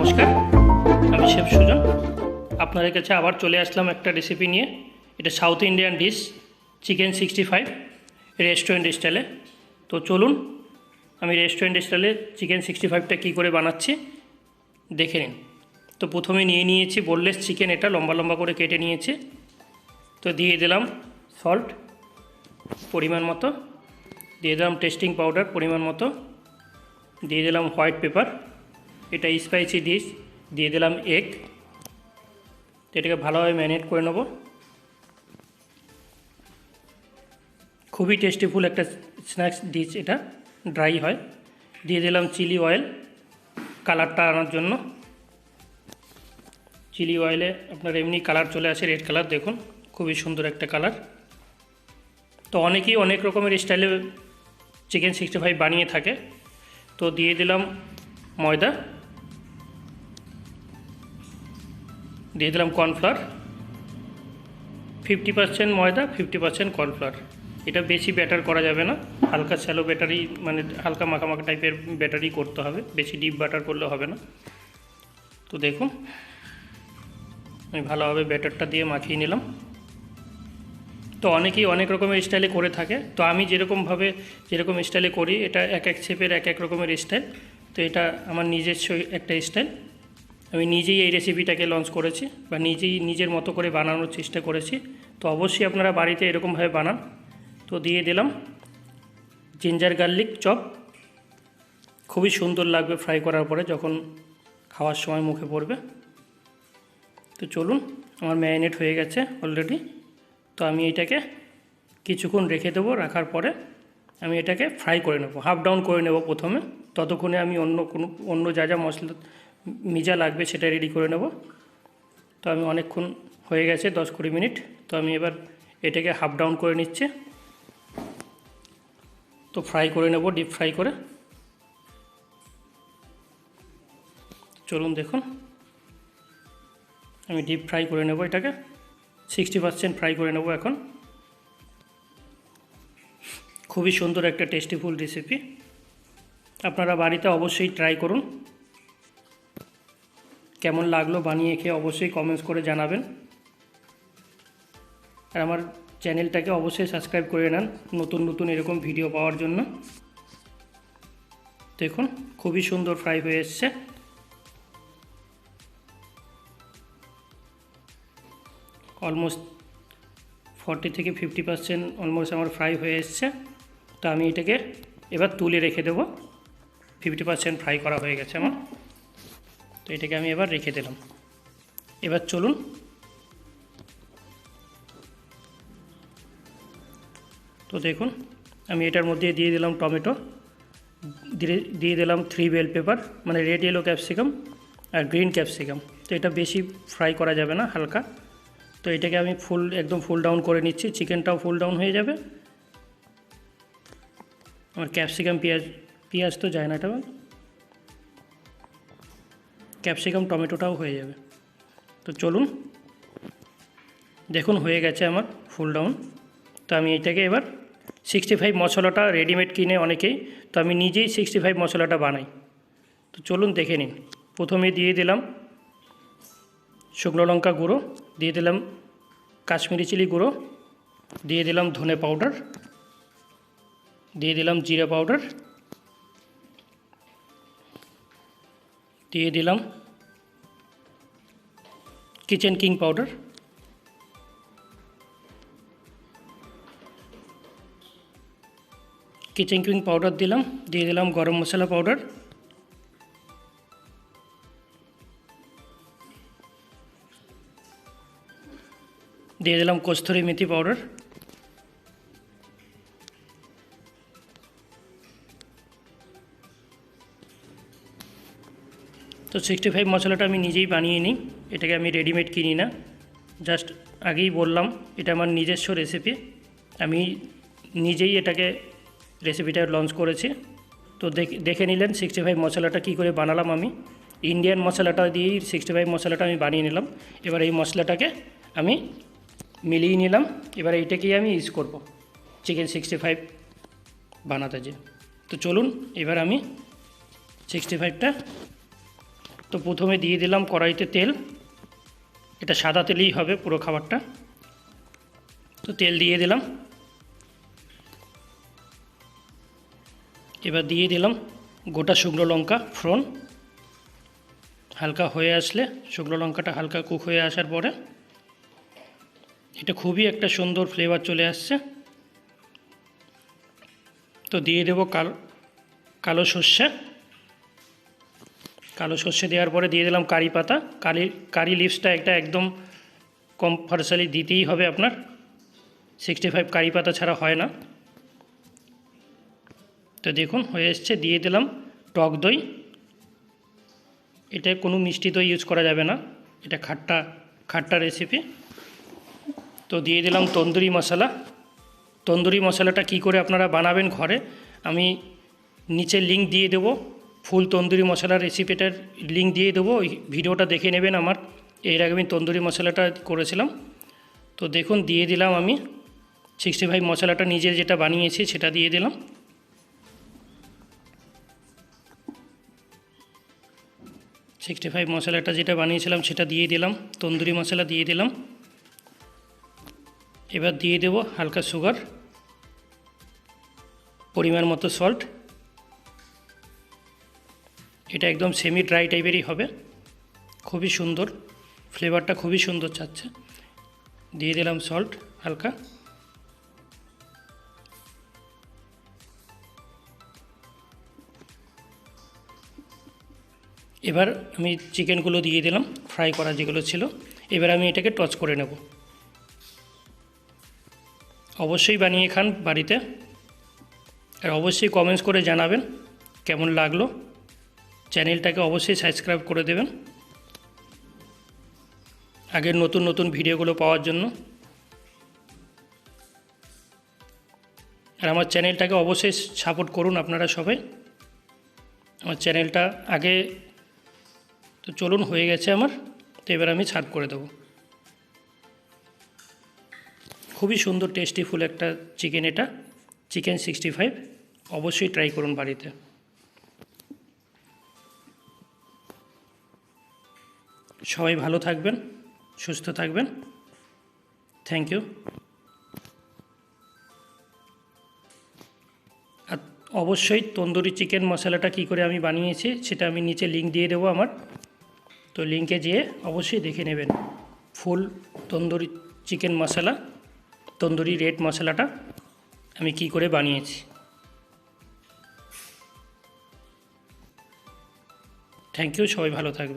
নমস্কার, আমি শেফ সুজন। আপনাদের কাছে আবার চলে আসলাম একটা রেসিপি নিয়ে। এটা south Indian dish, chicken 65 restaurant স্টাইলে। তো চলুন আমি রেস্টুরেন্ট স্টাইলে চিকেন 65টা কী করে বানাচ্ছি দেখে নিন। তো প্রথমে নিয়ে নিয়েছি বোনলেস চিকেন, এটা লম্বা লম্বা করে কেটে নিয়েছি। তো দিয়ে দিলাম সল্ট পরিমাণ মতো, দিয়ে দিলাম টেস্টিং পাউডার পরিমাণ মতো, দিয়ে দিলাম হোয়াইট পেপার, এটা স্পাইসি ডিশ, দিয়ে দিলাম এগ। এটাকে ভালোভাবে ম্যারিনেট করে নেব। খুবই টেস্টিফুল একটা স্ন্যাক্স ডিশ, এটা ড্রাই হয়। দিয়ে দিলাম চিলি অয়েল কালারটা আনার জন্য। চিলি অয়েলে আপনার এমনি কালার চলে আসে, রেড কালার, দেখুন খুবই সুন্দর একটা কালার। তো অনেকেই অনেক রকমের স্টাইলে চিকেন 65 বানিয়ে থাকে। তো দিয়ে দিলাম ময়দা, দিয়ে দিলাম কর্নফ্লাওয়ার, 50% ময়দা 50% কর্নফ্লাওয়ার। এটা বেশি ব্যাটার করা যাবে না, হালকা শ্যালো ব্যাটারি, মানে হালকা মাখা টাইপের ব্যাটারি করতে হবে, বেশি ডিপ ব্যাটার করলে হবে না। তো দেখুন আমি ভালোভাবে ব্যাটারটা দিয়ে মাখিয়ে নিলাম। তো অনেকেই অনেক রকমের স্টাইলে করে থাকে, তো আমি যেরকম স্টাইলে করি, এটা এক এক শেপের এক এক রকমের স্টাইল। তো এটা আমার নিজস্ব একটা স্টাইল। আমি নিজেই এই রেসিপিটাকে লঞ্চ করেছি বা নিজের মতো করে বানানোর চেষ্টা করেছি। তো অবশ্যই আপনারা বাড়িতে এরকমভাবে বানান। তো দিয়ে দিলাম জিঞ্জার গার্লিক চপ, খুবই সুন্দর লাগবে ফ্রাই করার পরে যখন খাওয়ার সময় মুখে পড়বে। তো চলুন, আমার ম্যারিনেট হয়ে গেছে অলরেডি। তো আমি এটাকে কিছুক্ষণ রেখে দেবো, রাখার পরে আমি এটাকে ফ্রাই করে নেব, হাফ ডাউন করে নেব প্রথমে। ততক্ষণে আমি অন্য যা মশলা মিজা লাগবে সেটা রেডি করে নেব। তো আমি অনেকক্ষণ হয়ে গেছে, 10-20 মিনিট। তো আমি এবার এটাকে হাফ ডাউন করে নিচ্ছি। তো ফ্রাই করে নেব, ডিপ ফ্রাই করে। চলুন দেখুন, আমি ডিপ ফ্রাই করে নেব, এটাকে 60% ফ্রাই করে নেব এখন। খুবই সুন্দর একটা টেস্টিফুল রেসিপি, আপনারা বাড়িতে অবশ্যই ট্রাই করুন। কেমন লাগলো বানিয়ে খেয়ে অবশ্যই কমেন্টস করে জানাবেন। আর আমার চ্যানেলটাকে অবশ্যই সাবস্ক্রাইব করে নেন নতুন এরকম ভিডিও পাওয়ার জন্য। দেখুন খুবই সুন্দর ফ্রাই হয়ে এসছে। অলমোস্ট 40-50% অলমোস্ট আমার ফ্রাই হয়ে এসছে। তো আমি এটাকে এবার তুলে রেখে দেবো, 50% ফ্রাই করা হয়ে গেছে আমার। তো এটাকে আমি এবার রেখে দিলাম। এবার চলুন তো দেখুন, আমি এটার মধ্যে দিয়ে দিলাম টমেটো, দিয়ে দিলাম 3 বেল পেপার, মানে রেড ইয়েলো ক্যাপসিকাম আর গ্রিন ক্যাপসিকাম। তো এটা বেশি ফ্রাই করা যাবে না, হালকা। তো এটাকে আমি একদম ফুল ডাউন করে নিচ্ছি, চিকেনটাও ফুল ডাউন হয়ে যাবে। আমার ক্যাপসিকাম পেঁয়াজ তো যায় না, এটা ক্যাপসিকাম টমেটোটাও হয়ে যাবে। তো চলুন দেখুন হয়ে গেছে আমার ফুল ডাউন। তো আমি এটাকে এবার 65 মশলাটা রেডিমেড কিনে অনেকেই, তো আমি নিজেই 65 মশলাটা বানাই। তো চলুন দেখে নিন। প্রথমে দিয়ে দিলাম শুকনো লঙ্কা গুঁড়ো, দিয়ে দিলাম কাশ্মীরি চিলি গুঁড়ো, দিয়ে দিলাম ধনে পাউডার, দিয়ে দিলাম জিরা পাউডার, দিয়ে দিলাম কিচেন কিং পাউডার, দিলাম, দিয়ে দিলাম গরম মশলা পাউডার, দিয়ে দিলাম কস্তুরি মেথি পাউডার। তো 65 মশলাটা আমি নিজেই বানিয়ে নিই, এটাকে আমি রেডিমেড কিনি না। জাস্ট আগেই বললাম এটা আমার নিজস্ব রেসিপি, আমি নিজেই এটাকে রেসিপিটা লঞ্চ করেছি। তো দেখে নিলেন 65 মশলাটা কী করে বানালাম। আমি ইন্ডিয়ান মশলাটা দিয়েই 65 মশলাটা আমি বানিয়ে নিলাম। এবার এই মশলাটাকে আমি মিলিয়ে নিলাম। এবার এইটাকেই আমি ইউজ করব চিকেন 65 বানাতে যে। তো চলুন এবার আমি 65টা তো প্রথমে দিয়ে দিলাম কড়াইতে তেল, এটা সাদা তেলেই হবে পুরো খাবারটা। তো তেল দিয়ে দিলাম, এবার দিয়ে দিলাম গোটা শুকনো লঙ্কা ফোড়ন। হালকা হয়ে আসলে, শুকনো লঙ্কাটা হালকা কুক হয়ে আসার পরে এটা খুবই একটা সুন্দর ফ্লেভার চলে আসছে। তো দিয়ে দেবো কালো সর্ষে। কালো সর্ষে দেওয়ার পরে দিয়ে দিলাম কারি পাতা। কারি লিভসটা একটা একদম কম্পালসারি দিতেই হবে আপনার, 65 কারি পাতা ছাড়া হয় না। তো দেখুন হয়ে এসছে। দিয়ে দিলাম টক দই। এটা কোনো মিষ্টি দই ইউজ করা যাবে না, এটা খাট্টা রেসিপি। তো দিয়ে দিলাম তন্দুরি মশলা। তন্দুরি মশলাটা কি করে আপনারা বানাবেন ঘরে, আমি নিচে লিঙ্ক দিয়ে দেবো, ফুল তন্দুরি মশলার রেসিপিটার লিঙ্ক দিয়ে দেবো, ওই ভিডিওটা দেখে নেবেন। আমার এর আগে আমি তন্দুরি মশলাটা করেছিলাম। তো দেখুন দিয়ে দিলাম আমি 65 মশলাটা নিজে যেটা বানিয়েছি সেটা দিয়ে দিলাম। সিক্সটি ফাইভ মশলাটা যেটা বানিয়েছিলাম সেটা দিয়ে দিলাম, তন্দুরি মশলা দিয়ে দিলাম। এবার দিয়ে দেব হালকা সুগার, পরিমাণ মতো সল্ট। এটা একদম সেমি ড্রাই টাইপেরই হবে, খুবই সুন্দর ফ্লেভারটা, খুবই সুন্দর চাচ্ছে। দিয়ে দিলাম সল্ট হালকা। এবার আমি চিকেনগুলো দিয়ে দিলাম, ফ্রাই করা যেগুলো ছিল। এবার আমি এটাকে টচ করে নেব। অবশ্যই বানিয়ে খান বাড়িতে, আর অবশ্যই কমেন্টস করে জানাবেন কেমন লাগলো। চ্যানেলটাকে অবশ্যই সাবস্ক্রাইব করে দেবেন আগের নতুন নতুন ভিডিওগুলো পাওয়ার জন্য। আর আমার চ্যানেলটাকে অবশ্যই সাপোর্ট করুন আপনারা সবাই। আমার চ্যানেলটা আগে তো চলুন হয়ে গেছে আমার, তো এবার আমি সার্ভ করে দেবো। খুবই সুন্দর টেস্টিফুল একটা চিকেন, এটা চিকেন 65। অবশ্যই ট্রাই করুন বাড়িতে। সবাই ভালো থাকবেন, সুস্থ থাকবেন। Thank you. আর অবশ্যই তন্দুরি চিকেন মশলাটা কী করে আমি বানিয়েছি সেটা আমি নিচে লিঙ্ক দিয়ে দেবো আমার, তো লিঙ্কে যেয়ে অবশ্যই দেখে নেবেন। ফুল তন্দুরি চিকেন মশলা, তন্দুরি রেড মশলাটা আমি কি করে বানিয়েছি। থ্যাংক ইউ, সবাই ভালো থাকবেন।